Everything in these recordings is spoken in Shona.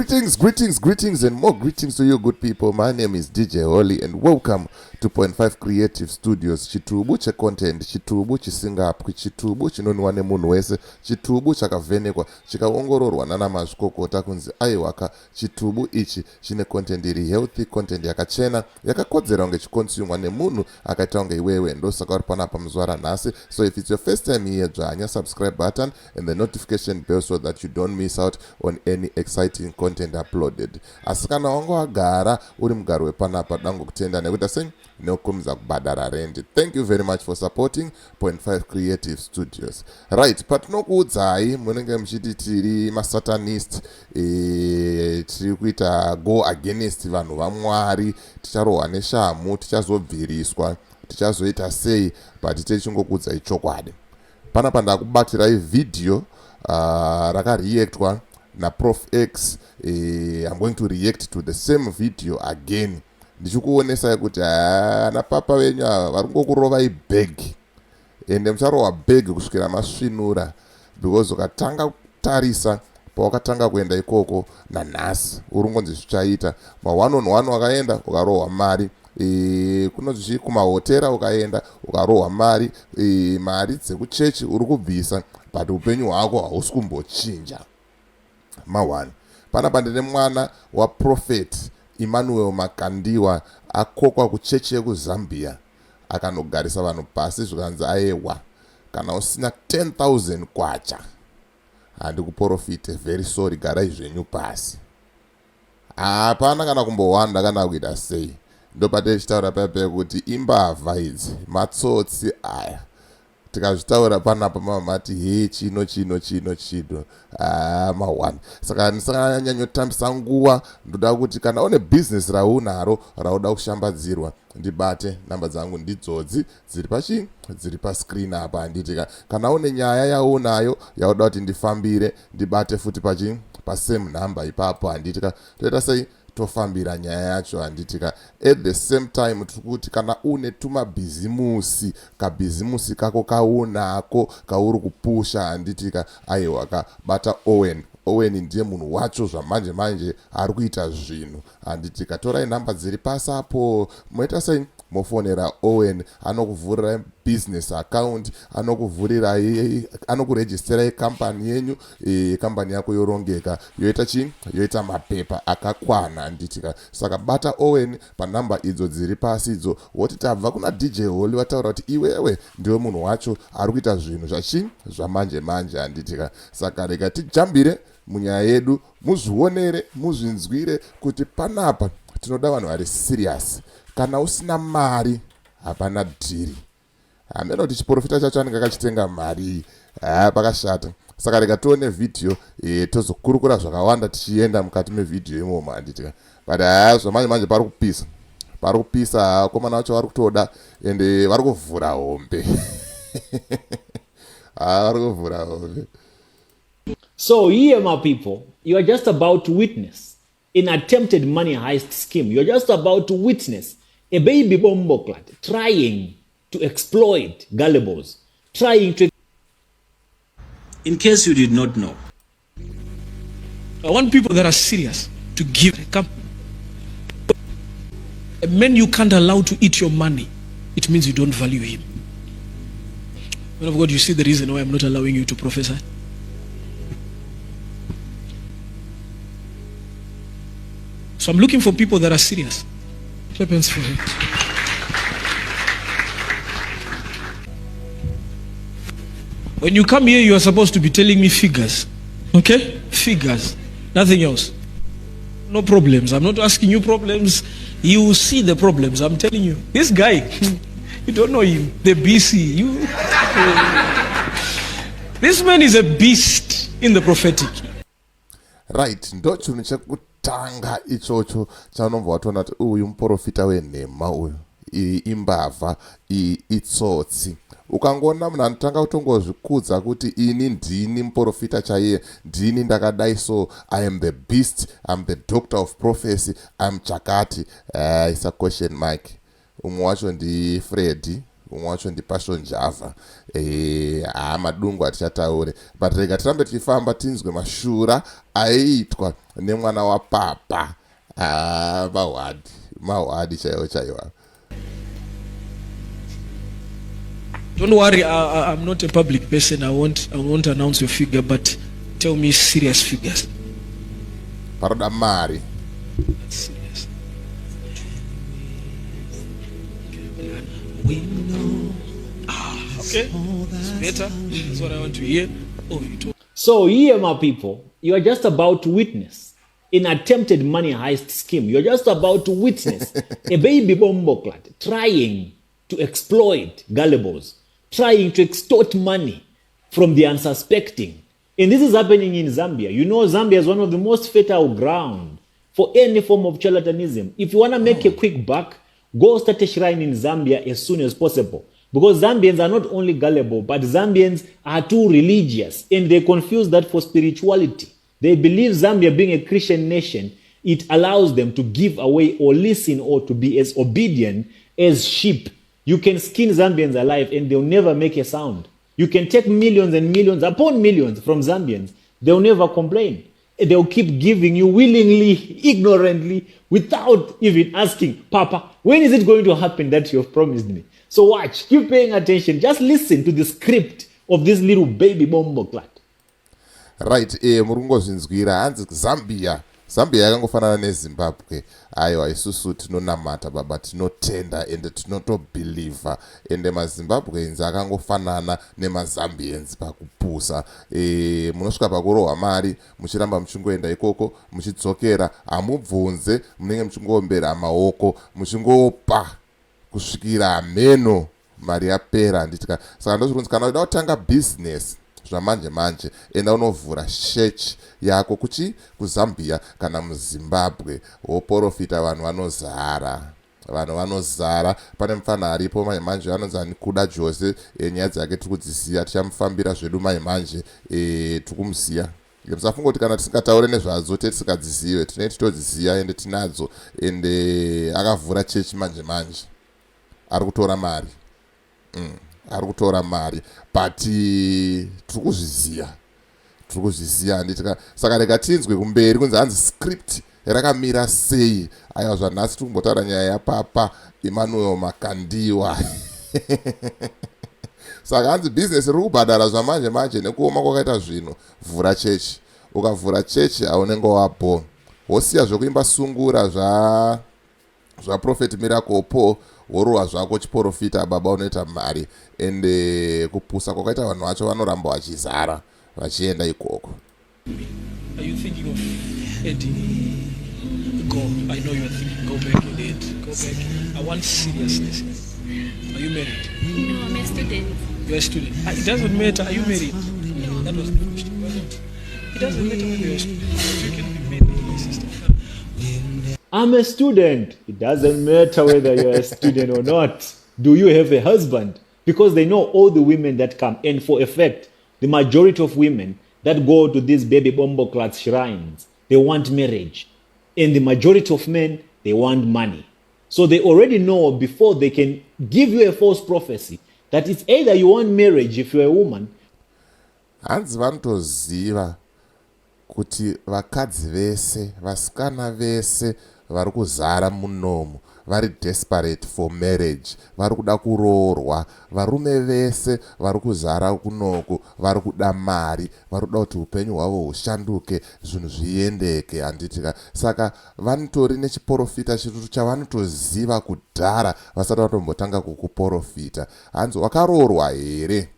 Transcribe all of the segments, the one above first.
Greetings, and more greetings to you, good people. My name is DJ Holly, and welcome to Point 5 Creative Studios. Chitubu che content, chitubu chisingapu, chitubu chinonwa nemunhu wese, chitubu chakavhenekwa, chikaongororwa nana mazvikokota kunzi aiwaka. Chitubu ichi chine content iri healthy, content yakachena, yakakodzera kunge chikonsumwa nemunhu akaita kunge iwewe. Ndosaka uri panapa muzuva ranhasi. So if it's your first time here, dzvanya subscribe button and the notification bell so that you don't miss out on any exciting content uploaded. Asi kana wanga wagara uri mugaro wepanapa dango kutenda nekuita sei nokumza kubhadhara rent. Thank you very much for supporting Point 5 Creative Studios. Right, patinokuudzai munenge muchiti tiri masatanist, tiri kuita go against vanhu vaMwari, ticharohwa neshamu, tichazobviriswa, tichazoita sei, but tichingokudza chokwadi. Panapa ndakubatirai video rakareactwa na Prof X. I'm going to react to the same video again. Ndichikuonesai kuti ana papa venyu vari kungokurova ibag ende mucharohwa bag kusvikira masvinura, because ukatanga kutarisa pawakatanga kuenda ikoko nanhasi uri ngonzi zvichaita ma1 on 1 wakaenda ukarohwa mari, kunonzi kumahotera ukaenda ukarohwa mari, mari dzekuchechi uri kubvisa, but upenyu hwako hausi kumbochinja. Ma1 panapa ndine mwana waProfet Emmanuel Makandiwa akokwa kuchechi yekuZambia akanogarisa vanhu pasi zvikanzi ayewa kana usina 10,000 kwacha handikuprofite, very sorry, garai zvenyu pasi. Hapana kana kumbowanda kana kuita sei. Ndopatechitaura paipai kuti imbavha idzi matsotsi aya. Tikazvitaura panapa mamati he chino ma1. Saka ndisanyanyotambisa nguva, ndoda kuti kana une business raunaro rauda kushambadzirwa ndibate. Namba dzangu ndidzodzi dziri pascreen apa. Handitika kana une nyaya yaunayo yauda kuti ndifambire ndibate futi pasame number ipapo. Handitika toita sei tofambira nyaya yacho. Handitika at the same time tukuti kana une tumabhizimusi, kabhizimusi kako kaunako kauri kupusha, handitika aiwa kabata Owen ndiye munhu wacho zvamanje manje ari kuita zvinhu. Handitika torai namba dziri pasi apo, moita sei mofonera Owen, anokuvhurira business account, anokuregisterai company yenyu, company yako yorongeka, yoita chii, yoita mapepa akakwana. Handitika saka bata Owen panamba idzo dziri pasi idzo, woti tabva kuna DJ Holly wataura kuti iwewe ndiwe munhu wacho ari kuita zvinhu zvamanje manje. Handitika saka rega tijambire munyaya yedu, muzvionere, muzvinzwire kuti panapa tinoda vanhu vari serious. Kana usina mari hapana dhiri. Hamena kuti chiprofita chacho anenge akachitenga mari, pakashata. Saka rega tione video tozokurukura zvakawanda tichienda mukati mevideo imomo. Handitika but zvamanje manje pari kupisa, komana vacho vari kutoda ende vari kuvhura hombe. Vari kuvhura hombe. So here, my people, you are just about to witness an attempted money heist scheme. You are just about to witness a baby bomboclat trying to exploit gullibles, trying to... In case you did not know, I want people that are serious to give a company. A man you can't allow to eat your money, it means you don't value him. Man of God, you see the reason why I'm not allowing you to prophesy? So I'm looking for people that are serious. Clap hands for him. When you come here, you are supposed to be telling me figures. Okay? Figures. Nothing else. No problems. I'm not asking you problems. You will see the problems. I'm telling you. This guy, you don't know him. The BC. This man is a beast in the prophetic. Right. Tanga ichocho chanomva watoona kuti uyu muprofita wenhema, uyu imbavha, itsotsi. Ukangona munhu anotanga kutongozvikudza kuti ini ndini muprofita chaiye, ndini ndakadai, so I am the beast, I'm the doctor of prophecy, I'm chakati. It's a question mark. Umwe wacho ndi Freddy, umwe wacho ndipassion java. Madungu atichataure, but rega tirambe tichifamba tinzwe mashura aiitwa nemwana wapapa. Mahwadi chaiwo. Don't worry, I'm not a public person. I won't announce your figure, but tell me serious figures. Paroda mari. That's serious. We know. Okay. It's better. That's what I want to hear. Oh, you told. So here, my people, you are just about to witness an attempted money heist scheme. You're just about to witness a baby bomboclat trying to exploit gullibles, trying to extort money from the unsuspecting. And this is happening in Zambia. You know, Zambia is one of the most fertile ground for any form of charlatanism. If you want to make a quick buck, go start a shrine in Zambia as soon as possible. Because Zambians are not only gullible, but Zambians are too religious, and they confuse that for spirituality. They believe Zambia being a Christian nation, it allows them to give away or listen or to be as obedient as sheep. You can skin Zambians alive and they'll never make a sound. You can take millions and millions upon millions from Zambians. They'll never complain. They'll keep giving you willingly, ignorantly, without even asking, Papa, when is it going to happen that you have promised me? So watch, keep paying attention. Just listen to the script of this little baby bomboclat. Right, murungozvinzwira hanzi Zambia yakangofanana neZimbabwe. Aiwa, isusu tinonamata baba, tinotenda ende tinotobhilivha, ende maZimbabweans akangofanana nemazambians pakupusa. Munosvika pakurohwa mari, muchiramba muchingoenda ikoko, muchidzokera, hamubvunze, munenge muchingombera maoko, muchingopa kusvikira meno mari yapera. Nditika saka ndozvinonzi kana uda kutanga business zvamanje enda unovhura church yako kuZambia kana muZimbabwe, woprofita. Vanhu vanozara. Pane mufana aripo manje anonzi Kuda Jose, nyaya dzake tikudziziya, tichamufambira zvedu manje tikumusiya. Musafunga kuti kana tisingataure nezvadzo tisingadzizive, tinenge todziziya ende tinadzo, ende akavhura church manje ari kutora mari. But tikuzviziya nditika saka rega tinzwe kumberi kunzi hanzi script rakamira sei. Aiwa, zvanhasi tikumbotaura nyaya yapapa Emmanuel Makandiwa. Saka hanzi business riri kubhadhara zvamanje nekuoma kwakaita zvino. Vhura church. Ukavhura church haunenge wapo. Wosiya zvokuimba sungura zvaProphet Miracle Paul, worohwa zvako chiprofita baba, unoita mari, ende kupusa kwakaita vanhu vacho vanoramba vachizara vachienda ikoko. Are you thinking of Eddie? Go. I know you are thinking. Go back, Ed. Go back. I want seriousness. Are you married? No, I'm a student. You're a student. It doesn't matter. Are you married? No, that was the question. Wasn't it? It doesn't matter whether you're a student. You can be married, my sister. I'm a student. It doesn't matter whether you're a student or not. Do you have a husband? Because they know all the women that come. And for a fact, the majority of women that go to these baby bomboclat shrines, they want marriage. And the majority of men, they want money. So they already know before they can give you a false prophecy that it's either you want marriage if you're a woman. Hanzi vanotoziva kuti vakadzi vese, vasikana vese vari kuzara munomu, vari desperate for marriage, vari kuda kuroorwa. Varume vese vari kuzara kunoku vari kuda mari, vari kuda kuti upenyu hwavo hushanduke, zvinhu zviendeke. Handitika saka vanotori nechiprofita chitutu chavanotoziva kudhara vasati vatombotanga kukuprofita. Hanzi wakaroorwa here?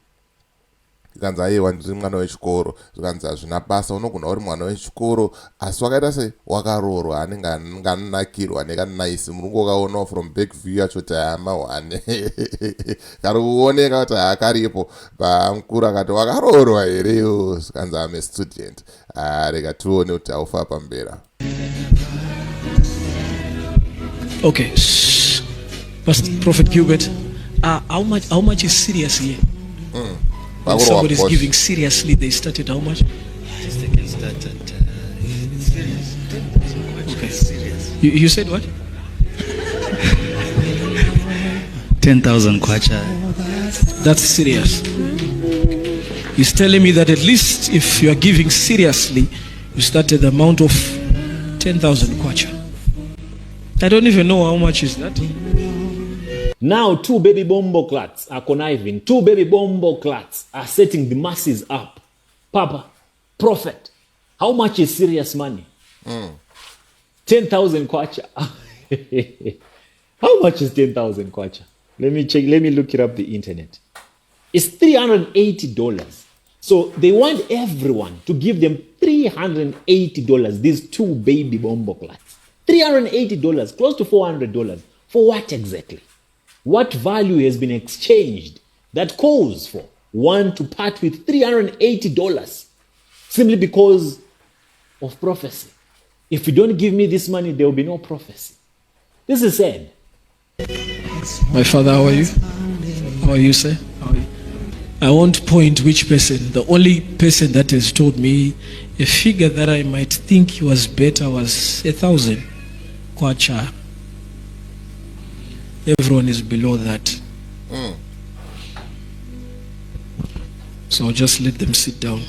Zvikanzi aiwa ndiri mwana wechikoro, zvikanzi hazvina basa, unogona uri mwana wechikoro asi wakaita se wakaroorwa. Anenge anonakirwa nekanaisi, murungu wakaonawo from back view yacho kuti amawane kari kuoneka kuti haakaripo pamukuru akati wakaroorwa here iwo. Zvikanzi ame student. Rega tione kuti aufa pambera. Okay, Pastor Prophet Gilbert, how much is serious here? When somebody is giving seriously, they started how much? Just they can start at serious. Okay. You said what? 10,000 kwacha. That's serious. He's telling me that at least if you are giving seriously, you start at the amount of 10,000 kwacha. I don't even know how much is that. Now, two baby bombo clats are conniving. Two baby bombo clats are setting the masses up. Papa, prophet, how much is serious money? 10,000 kwacha. How much is 10,000 kwacha? Let me check. Let me look it up the internet. It's $380. So they want everyone to give them $380. These two baby bombo clats. $380, close to $400. For what exactly? What value has been exchanged that calls for one to part with $380 simply because of prophecy? If you don't give me this money, there will be no prophecy. This is sad. My father, how are you? How are you, sir? How are you? I won't point which person. The only person that has told me a figure that I might think was better was 1,000 kwacha. Everyone is below that. So I'll just let them sit down.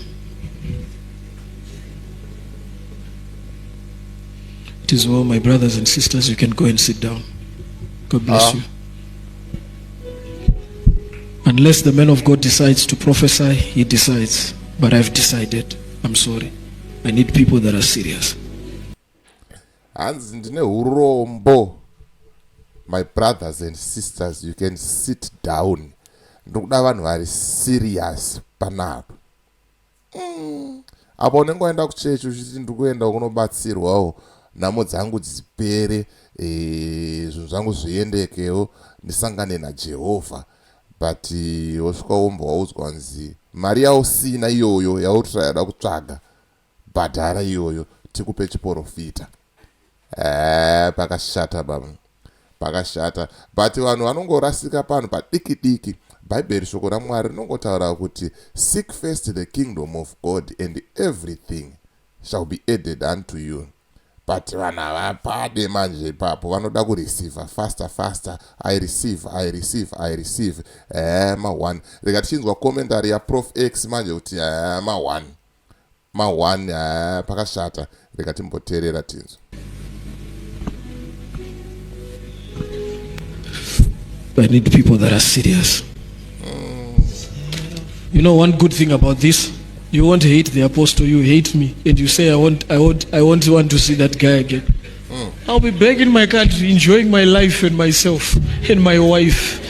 It is well, my brothers and sisters, you can go and sit down. God bless you. Unless the man of God decides to prophesy, he decides. But I've decided. I'm sorry. I need people that are serious. Hanzi ndine urombo. My brothers and sisters, you can sit down. Ndokuda vanhu vari serious panapo. Apo unengoenda kuchechi uchiti ndikuenda kunobatsirwawo nhamo dzangu dzipere, zvinhu zvangu zviendekewo ndisangane naJehovha. But wosvika womba waudzwa nzi mari yausina iyoyo yautirada kutsvaga, bhadhara iyoyo tikupe chiprofita. Pakashata baba, pakashata. But vanhu vanongorasika pano padiki diki. Bhaibheri shoko raMwari rinongotaura kuti seek first the kingdom of God and everything shall be added unto you. But vanhu havapade manje ipapo, vanoda kureceiva faster. I receive. Ma1. Rega tichinzwa commentary ya Prof X manje kuti ma1 pakashata. Rega timboteerera tinzo. I need people that are serious. You know one good thing about this? You won't hate the apostle, you hate me. And you say, I won't want to see that guy again. I'll be back in my country, enjoying my life and myself and my wife.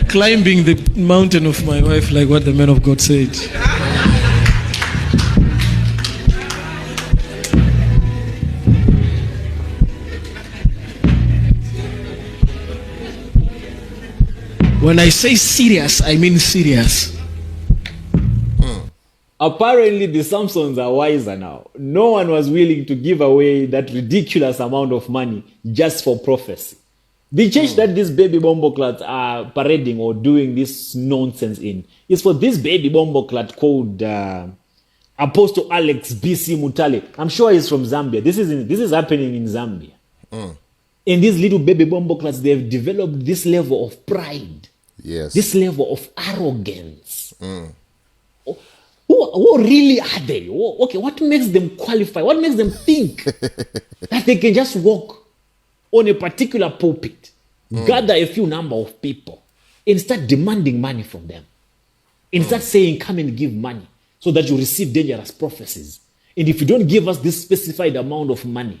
Climbing the mountain of my wife, like what the man of God said. When I say serious, I mean serious. Apparently, the Samsons are wiser now. No one was willing to give away that ridiculous amount of money just for prophecy. The church that these baby bomboclats are parading or doing this nonsense in is for this baby bomboclat called Apostle Alex BC Mutale. I'm sure he's from Zambia. This is happening in Zambia. And these little baby bomboclats, they've developed this level of pride. Yes. This level of arrogance. Who really are they? Okay, what makes them qualify? What makes them think that they can just walk on a particular pulpit, gather a few number of people, and start demanding money from them? And start saying, come and give money so that you receive dangerous prophecies. And if you don't give us this specified amount of money,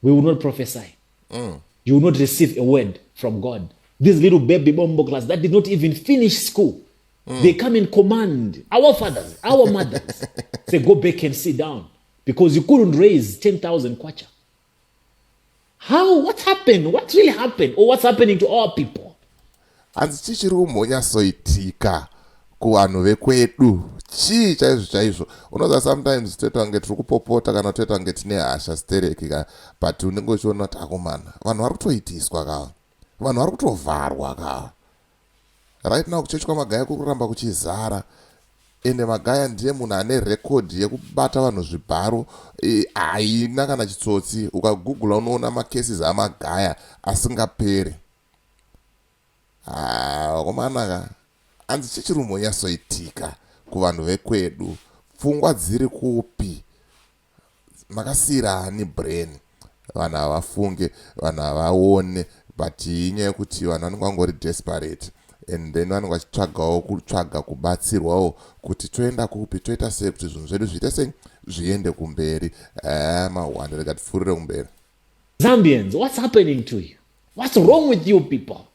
we will not prophesy. You will not receive a word from God. These little baby bombo class that did not even finish school, they come and command our fathers, our mothers, say, go back and sit down because you couldn't raise 10,000 kwacha. How? What happened? What really happened? Or what's happening to our people? Hanzi chichiri kumhonyasoitika kuvanhu vekwedu chii chaizvo. Unoza sometimes toita kunge tiri kupopota kana toita kunge tine hasha stereki ka, but unenge uchiona kuti akomana vanhu vari kutoitiswa kava, vanhu vari kutovharwa kava. Right now kuchechi kwamagaya kurikuramba kuchizara, ende magaya ndiye munhu ane rekodhi yekubata vanhu zvibharo. Haina kana chitsotsi. Ukagugula unoona macases amagaya asingaperi. Vakomana hanzi chichirumo yasoitika kuvanhu vekwedu. Pfungwa dziri kupi? Makasiyira ani brain? Vanhu havafunge, vanhu havaone, but inyaya yekuti vanhu vanenge vangori desperate, and then vanenge vachitsvagawo kutsvaga kubatsirwawo kuti toenda kupi, toita sei kuti zvinhu zvedu zviite sei zviende kumberi. Mahwanda rega tipfuurire kumberi. Zambians, what's happening to you? What's wrong with you people?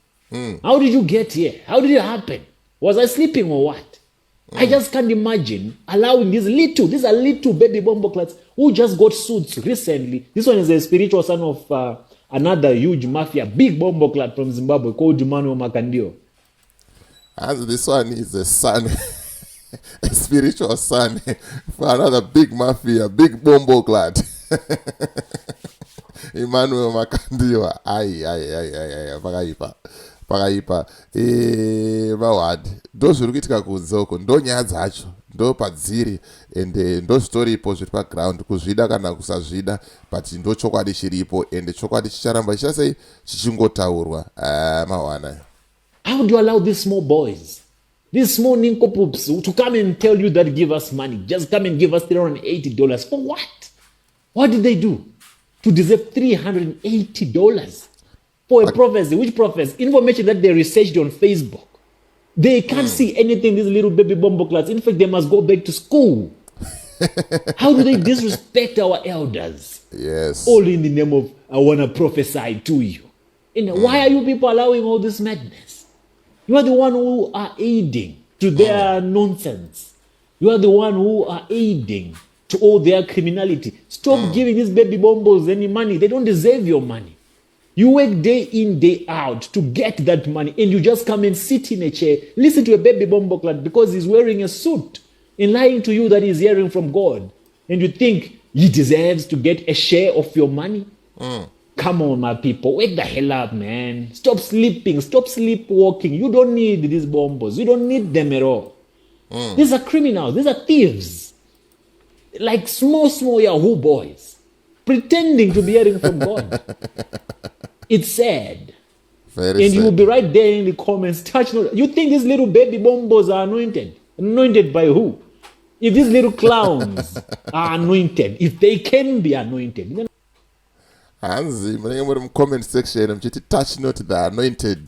How did you get here? How did it happen? Was I sleeping or what? I just can't imagine allowing these are little baby bomboclats who just got suits recently. This one is a spiritual son of another huge mafia, big bomboclat from Zimbabwe called Makandiwa. And this one is a son, a spiritual son for another big mafia, big bomboclat. Emmanuel Makandiwa. Pakaipa. Vawadi. Ndo zviri kuitika kunzoko. Ndo nyaya dzacho. Ndo padziri. Ende ndo storipo zviri paground. Kuzvida kana kusazvida. But ndo chokwadi chiripo. Ende chokwadi chicharamba chichasei chichingotaurwa. Mawana. How do you allow these small boys, these small nincompoops to come and tell you that give us money? Just come and give us $380. For what? What did they do to deserve $380? For a prophecy. Which prophecy? Information that they researched on Facebook. They can't see anything, these little baby bomboclats. In fact, they must go back to school. How do they disrespect our elders? Yes. All in the name of, I want to prophesy to you. And why are you people allowing all this madness? You are the one who are aiding to their nonsense. You are the one who are aiding to all their criminality. Stop giving these baby bombos any money. They don't deserve your money. You work day in, day out to get that money, and you just come and sit in a chair, listen to a baby bomboclat because he's wearing a suit and lying to you that he's hearing from God. And you think he deserves to get a share of your money? Come on, my people. Wake the hell up, man. Stop sleeping. Stop sleepwalking. You don't need these bombos. You don't need them at all. These are criminals. These are thieves. Like small Yahoo boys pretending to be hearing from God. It's sad. Very and sad. you will be right there in the comments. Touch no. You think these little baby bombos are anointed? Anointed by who? If these little clowns are anointed, if they can be anointed, then Hanzi, munenge muri mucomment section muchiti touch not the anointed.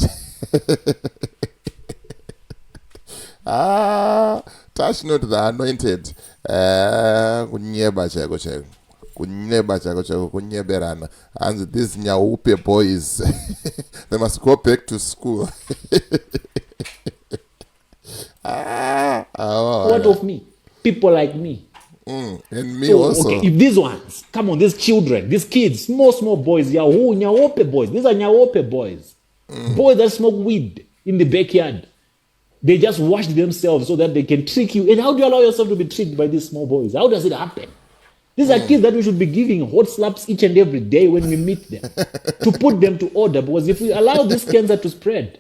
Touch not the anointed. Kunyeba chako chako. Kunyeba chako chako, kunyeberana. And these nyaupe boys, they must go back to school. what of me? People like me. And me also. Okay, if these ones, come on, these children, these kids, small boys, Yahoo, nyaope boys. These are nyaope boys. Boys that smoke weed in the backyard. They just wash themselves so that they can trick you. And how do you allow yourself to be tricked by these small boys? How does it happen? These are kids that we should be giving hot slaps each and every day when we meet them to put them to order. Because if we allow this cancer to spread,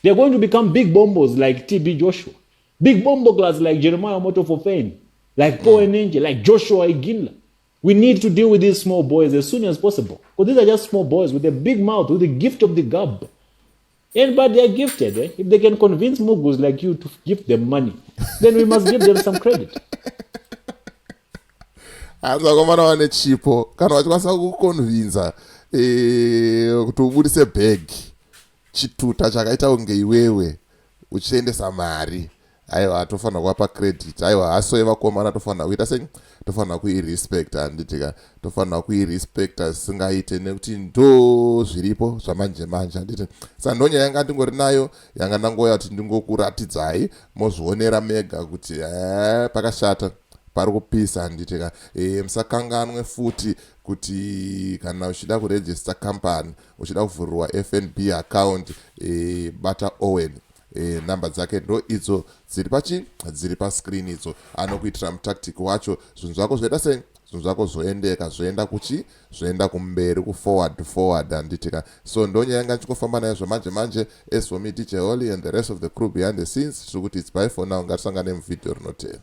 they're going to become big bombos like TB Joshua, big bomboclats like Jeremiah Motofofane, like Paul and Angel, like Joshua Iginla. We need to deal with these small boys as soon as possible. Because these are just small boys with a big mouth, with the gift of the gab. But they're gifted. If they can convince Mugus like you to give them money, then we must give them some credit. Vakomana vane chipo kana vachikwanisa kukonvinza kuti ubudise bhegi chituta chakaita kunge iwewe uchiendesa mari, aiwa tofanira kuwapa credit. Aiwa haso yevakomana tofanira kuita sei, tofanira kuirespecta. Handitika tofanira kuirespecta singaite nekuti ndo zviripo zvamanje manje. Handiti saka ndo nyaya yanga ndingori nayo, yanga ndangoya kuti ndingokuratidzai mozvionera mega kuti pakashata, pari kupisa. Handitika musakanganwe futi kuti kana uchida kurejista company, uchida kuvhurirwa FNB account, bata Owen. Namba dzake ndo idzo dziri pascreen idzo. Anokuitira mutactic wacho, zvinhu zvako zvoita sei, zvinhu zvako zvoendeka, zvoenda zvoenda kumberi, forward. Handitika so ndo nyaya yanga ndichingofamba nayo zvamanje. As for me, DJ Holly and the rest of the crew behind the scenes, tiri kuti it's bye for now. Ngatisangane muvidheo rinotevera.